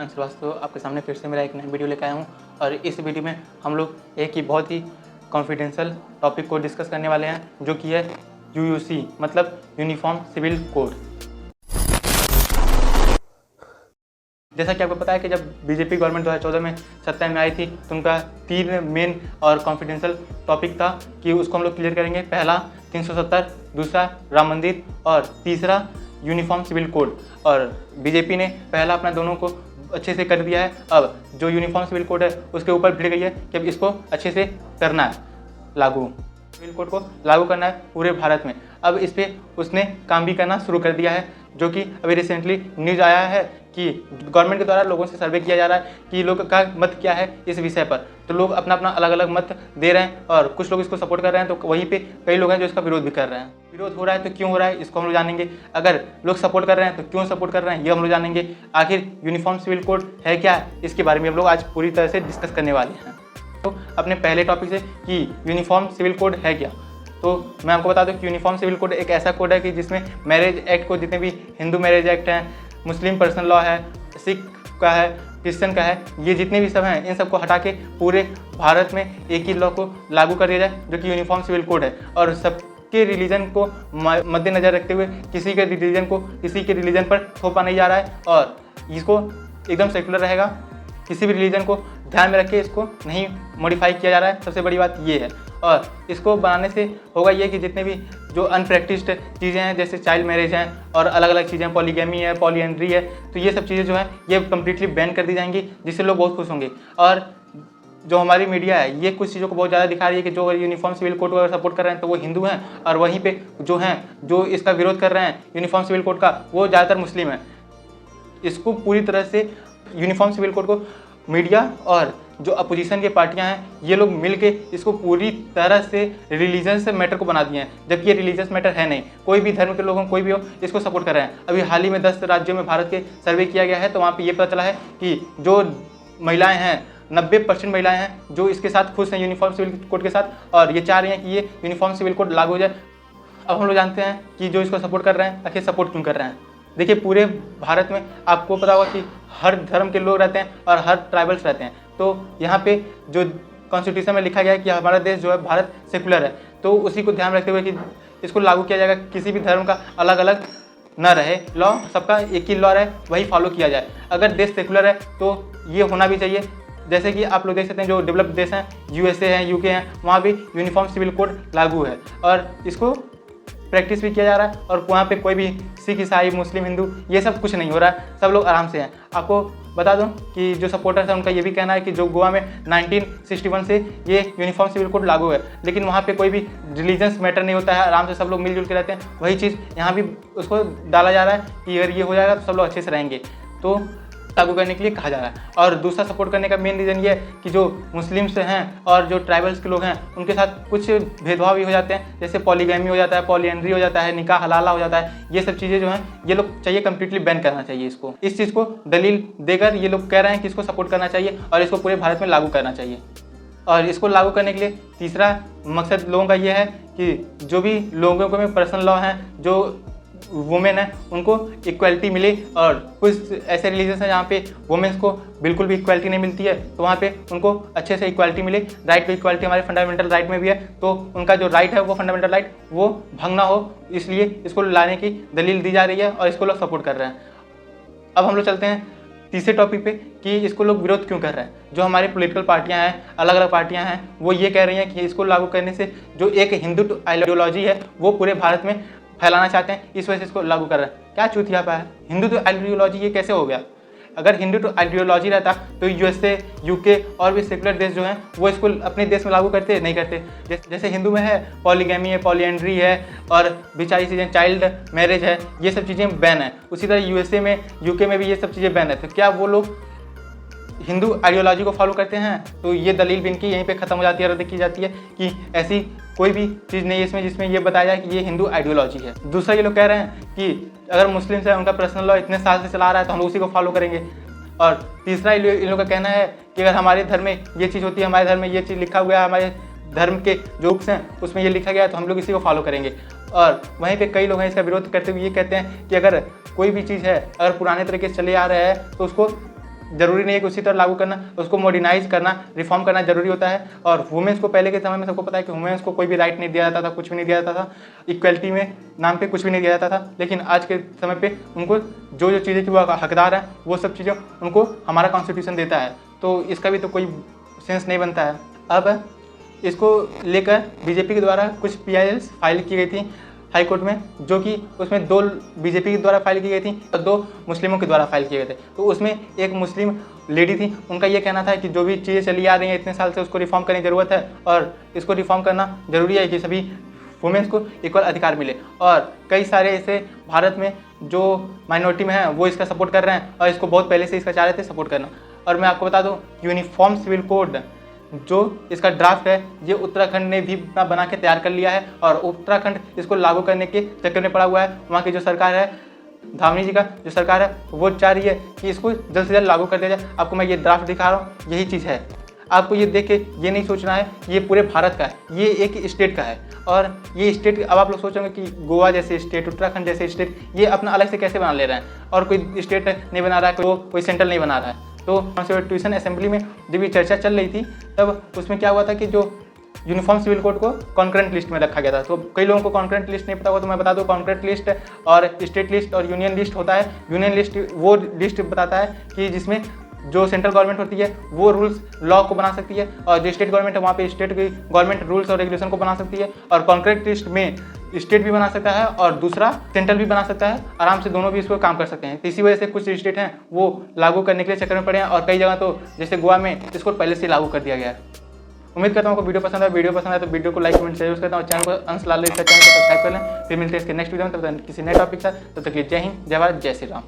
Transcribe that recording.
अंश श्रीवास्तव आपके सामने फिर से मेरा एक नया वीडियो लेकर आया हूँ और इस वीडियो में हम लोग एक ही बहुत ही कॉन्फिडेंशियल टॉपिक को डिस्कस करने वाले हैं जो कि है यूयूसी मतलब यूनिफॉर्म सिविल कोड। जैसा कि आपको पता है कि जब बीजेपी गवर्नमेंट 2014 में सत्ता में आई थी तो उनका 3 मेन और कॉन्फिडेंशियल टॉपिक था कि उसको हम लोग क्लियर करेंगे। पहला 370, दूसरा राम मंदिर और तीसरा यूनिफॉर्म सिविल कोड। और बीजेपी ने पहला अपना दोनों को अच्छे से कर दिया है। अब जो यूनिफॉर्म सिविल कोड है उसके ऊपर भिड़ गई है कि अब इसको अच्छे से करना है लागू। सिविल कोड को लागू करना है पूरे भारत में। अब इस पर उसने काम भी करना शुरू कर दिया है, जो कि अभी रिसेंटली न्यूज़ आया है कि गवर्नमेंट के द्वारा लोगों से सर्वे किया जा रहा है कि लोगों का मत क्या है इस विषय पर। तो लोग अपना अपना अलग अलग मत दे रहे हैं और कुछ लोग इसको सपोर्ट कर रहे हैं, तो वहीं पे कई लोग हैं जो इसका विरोध भी कर रहे हैं। विरोध हो रहा है तो क्यों हो रहा है इसको हम लोग जानेंगे। अगर लोग सपोर्ट कर रहे हैं तो क्यों सपोर्ट कर रहे हैं ये हम लोग जानेंगे। आखिर यूनिफॉर्म सिविल कोड है क्या, इसके बारे में हम लोग आज पूरी तरह से डिस्कस करने वाले हैं। तो अपने पहले टॉपिक से कि यूनिफॉर्म सिविल कोड है क्या, तो मैं आपको बता दूं कि यूनिफॉर्म सिविल कोड एक ऐसा कोड है कि जिसमें मैरिज एक्ट को, जितने भी हिंदू मैरिज एक्ट हैं, मुस्लिम पर्सनल लॉ है, सिख का है, क्रिश्चियन का है, ये जितने भी सब हैं इन सबको हटा के पूरे भारत में एक ही लॉ को लागू कर दिया जाए जो कि यूनिफॉर्म सिविल कोड है। और सबके रिलीजन को मद्देनजर रखते हुए किसी के रिलीजन पर थोपा नहीं जा रहा है और इसको एकदम सेकुलर रहेगा। किसी भी रिलीजन को ध्यान में रख के इसको नहीं मॉडिफाई किया जा रहा है, सबसे बड़ी बात ये है। और इसको बनाने से होगा ये कि जितने भी जो अनप्रैक्टिस्ड चीज़ें हैं जैसे चाइल्ड मैरिज हैं और अलग अलग चीज़ें, पॉलीगैमी है, पॉलीएंड्री है, तो ये सब चीज़ें जो हैं ये कम्प्लीटली बैन कर दी जाएंगी, जिससे लोग बहुत खुश होंगे। और जो हमारी मीडिया है ये कुछ चीज़ों को बहुत ज़्यादा दिखा रही है कि जो यूनिफॉर्म सिविल कोड को अगर सपोर्ट कर रहे हैं तो वो हिंदू हैं, और वहीं पे जो हैं जो इसका विरोध कर रहे हैं यूनिफॉर्म सिविल कोड का वो ज़्यादातर मुस्लिम हैं। इसको पूरी तरह से यूनिफॉर्म सिविल कोड को मीडिया और जो अपोजिशन की पार्टियां हैं ये लोग मिलके इसको पूरी तरह से रिलीजियस मैटर को बना दिए हैं, जबकि ये रिलीजियस मैटर है नहीं। कोई भी धर्म के लोग हों, कोई भी हो, इसको सपोर्ट कर रहे हैं। अभी हाल ही में 10 राज्यों में भारत के सर्वे किया गया है तो वहाँ पे ये पता चला है कि जो महिलाएं हैं 90% महिलाएं हैं जो इसके साथ खुश हैं यूनिफॉर्म सिविल कोड के साथ, और ये चाह रही हैं कि ये यूनिफॉर्म सिविल कोड लागू हो जाए। अब हम लोग जानते हैं कि जो इसको सपोर्ट कर रहे हैं आखिर सपोर्ट क्यों कर रहे हैं। देखिए, पूरे भारत में आपको पता होगा कि हर धर्म के लोग रहते हैं और हर ट्राइबल्स रहते हैं। तो यहाँ पे जो कॉन्स्टिट्यूशन में लिखा गया है कि हमारा देश जो है भारत सेकुलर है, तो उसी को ध्यान रखते हुए कि इसको लागू किया जाएगा। किसी भी धर्म का अलग अलग न रहे, लॉ सबका एक ही लॉ रहे, वही फॉलो किया जाए। अगर देश सेकुलर है तो ये होना भी चाहिए। जैसे कि आप लोग देख सकते हैं जो डेवलप्ड देश हैं, यूएसए हैं, यूके हैं, वहाँ भी यूनिफॉर्म सिविल कोड लागू है और इसको प्रैक्टिस भी किया जा रहा है। और वहाँ पे कोई भी सिख, ईसाई, मुस्लिम, हिंदू ये सब कुछ नहीं हो रहा है, सब लोग आराम से हैं। आपको बता दूं कि जो सपोर्टर्स हैं उनका ये भी कहना है कि जो गोवा में 1961 से ये यूनिफॉर्म सिविल कोड लागू है, लेकिन वहाँ पे कोई भी रिलीजन्स मैटर नहीं होता है, आराम से सब लोग मिलजुल के रहते हैं। वही चीज़ यहाँ भी उसको डाला जा रहा है कि अगर ये हो जाएगा तो सब लोग अच्छे से रहेंगे, तो लागू करने के लिए कहा जा रहा है। और दूसरा सपोर्ट करने का मेन रीज़न ये है कि जो मुस्लिम्स हैं और जो ट्राइबल्स के लोग हैं उनके साथ कुछ भेदभाव भी हो जाते हैं, जैसे पॉलीगैमी हो जाता है, पॉलीएंड्री हो जाता है, निकाह हलाला हो जाता है। ये सब चीज़ें जो हैं ये लोग चाहिए कम्प्लीटली बैन करना चाहिए इसको। इस चीज़ को दलील देकर ये लोग कह रहे हैं कि इसको सपोर्ट करना चाहिए और इसको पूरे भारत में लागू करना चाहिए। और इसको लागू करने के लिए तीसरा मकसद लोगों का ये है कि जो भी लोगों को में पर्सनल लॉ हैं, जो वुमेन है, उनको इक्वलिटी मिले। और कुछ ऐसे रिलीजन हैं जहाँ पे वुमेन्स को बिल्कुल भी इक्वलिटी नहीं मिलती है, तो वहाँ पे उनको अच्छे से इक्वलिटी मिले। राइट टू इक्वलिटी हमारे फंडामेंटल राइट में भी है, तो उनका जो राइट है वो फंडामेंटल राइट वो भंग ना हो, इसलिए इसको लाने की दलील दी जा रही है और इसको लोग सपोर्ट कर रहे हैं। अब हम लोग चलते हैं तीसरे टॉपिक पे कि इसको लोग विरोध क्यों कर रहे हैं। जो हमारी पॉलिटिकल पार्टियां हैं, अलग अलग पार्टियां हैं, वो ये कह रही हैं कि इसको लागू करने से जो एक हिंदू आइडियोलॉजी है वो पूरे भारत में फैलाना चाहते हैं, इस वजह से इसको लागू कर रहे हैं। क्या चूतिया पा है, हिंदू तो आइडियोलॉजी ये कैसे हो गया। अगर हिंदू तो आइडियोलॉजी रहता तो यूएसए, यूके और भी सेकुलर देश जो हैं वो इसको अपने देश में लागू करते नहीं करते। जैसे हिंदू में है पॉलीगैमी है, पॉलीएंड्री है और बेचारी चीज़ें, चाइल्ड मैरिज है, ये सब चीज़ें बैन है। उसी तरह यूएसए में, यूके में भी ये सब चीज़ें बैन है। तो क्या वो लोग हिंदू आइडियोलॉजी को फॉलो करते हैं? तो ये दलील भी इनकी यहीं पे ख़त्म हो जाती है, रद्द की जाती है कि ऐसी कोई भी चीज़ नहीं है इसमें जिसमें ये बताया जाए कि ये हिंदू आइडियोलॉजी है। दूसरा ये लोग कह रहे हैं कि अगर मुस्लिम्स है उनका पर्सनल लॉ इतने साल से चला रहा है तो हम उसी को फॉलो करेंगे। और तीसरा इन लोगों का कहना है कि अगर हमारे धर्म में ये चीज़ होती है, हमारे धर्म में ये चीज़ लिखा हुआ है, हमारे धर्म के जो बुक्स हैं उसमें ये लिखा गया है तो हम लोग इसी को फॉलो करेंगे। और वहीं पे कई लोग हैं इसका विरोध करते हुए ये कहते हैं कि अगर कोई भी चीज़ है अगर पुराने तरीके से चले आ रहा है तो उसको जरूरी नहीं है कि उसी तरह लागू करना, उसको मॉडर्नाइज करना, रिफॉर्म करना जरूरी होता है। और वुमेन्स को पहले के समय में सबको पता है कि वुमेन्स को कोई भी राइट नहीं दिया जाता था, कुछ भी नहीं दिया जाता था, इक्वलिटी में नाम पे कुछ भी नहीं दिया जाता था। लेकिन आज के समय पे उनको जो जो चीज़ें की वो हकदार है, वो सब चीज़ें उनको हमारा कॉन्स्टिट्यूशन देता है। तो इसका भी तो कोई सेंस नहीं बनता है। अब इसको लेकर बीजेपी के द्वारा कुछ PILs फाइल की गई थी हाई कोर्ट में, जो कि उसमें 2 बीजेपी के द्वारा फाइल की गई थी और 2 मुस्लिमों के द्वारा फाइल किए गए थे। तो उसमें एक मुस्लिम लेडी थी, उनका ये कहना था कि जो भी चीज़ें चली आ रही हैं इतने साल से, उसको रिफॉर्म करने की ज़रूरत है और इसको रिफॉर्म करना ज़रूरी है कि सभी वुमेन्स को इक्वल अधिकार मिले। और कई सारे ऐसे भारत में जो माइनॉरिटी में हैं वो इसका सपोर्ट कर रहे हैं और इसको बहुत पहले से इसका चाह रहे थे सपोर्ट करना। और मैं आपको बता दूँ, यूनिफॉर्म सिविल कोड जो इसका ड्राफ्ट है ये उत्तराखंड ने भी अपना बना के तैयार कर लिया है और उत्तराखंड इसको लागू करने के चक्कर में पड़ा हुआ है। वहाँ की जो सरकार है, धामनी जी का जो सरकार है, वो चाह रही है कि इसको जल्द से जल्द लागू कर दिया जाए। आपको मैं ये ड्राफ्ट दिखा रहा हूँ, यही चीज़ है। आपको ये देख के ये नहीं सोचना है कि ये पूरे भारत का है, ये एक स्टेट का है। और ये स्टेट, अब आप लोग सोचोगे कि गोवा जैसे स्टेट, उत्तराखंड जैसे स्टेट, ये अपना अलग से कैसे बना ले रहे हैं और कोई स्टेट नहीं बना रहा है, कोई सेंट्रल नहीं बना रहा है। तो कॉन्स्टिट्यूशन असेंबली में जब ये चर्चा चल रही थी तब उसमें क्या हुआ था कि जो यूनिफॉर्म सिविल कोड को कॉन्करेंट लिस्ट में रखा गया था। तो कई लोगों को कॉन्करेंट लिस्ट नहीं पता हुआ, तो मैं बता दूं, कॉन्करेंट लिस्ट और स्टेट लिस्ट और यूनियन लिस्ट होता है। यूनियन लिस्ट वो लिस्ट बताता है कि जिसमें जो सेंट्रल गवर्नमेंट होती है वो रूल्स लॉ को बना सकती है और जो स्टेट गवर्नमेंट है वहाँ पे स्टेट की गवर्नमेंट रूल्स और रेगुलेशन को बना सकती है। और कॉन्करेंट लिस्ट में स्टेट भी बना सकता है और दूसरा सेंट्रल भी बना सकता है, आराम से दोनों भी इसको काम कर सकते हैं। तो इसी वजह से कुछ स्टेट हैं वो लागू करने के लिए चक्कर में पड़े हैं और कई जगह तो जैसे गोवा में इसको पहले से लागू कर दिया गया है। उम्मीद करता हूँ आपको वीडियो पसंद है। वीडियो पसंद है तो वीडियो को लाइक कमेंट शेयर करता हूँ। चैनल को अंश लाल चैनल को सब्सक्राइब कर लें। फिर मिलते हैं इसके नेक्स्ट वीडियो में, तब तक किसी नए टॉपिक से। तब तक जय हिंद, जय भारत, जय श्री राम।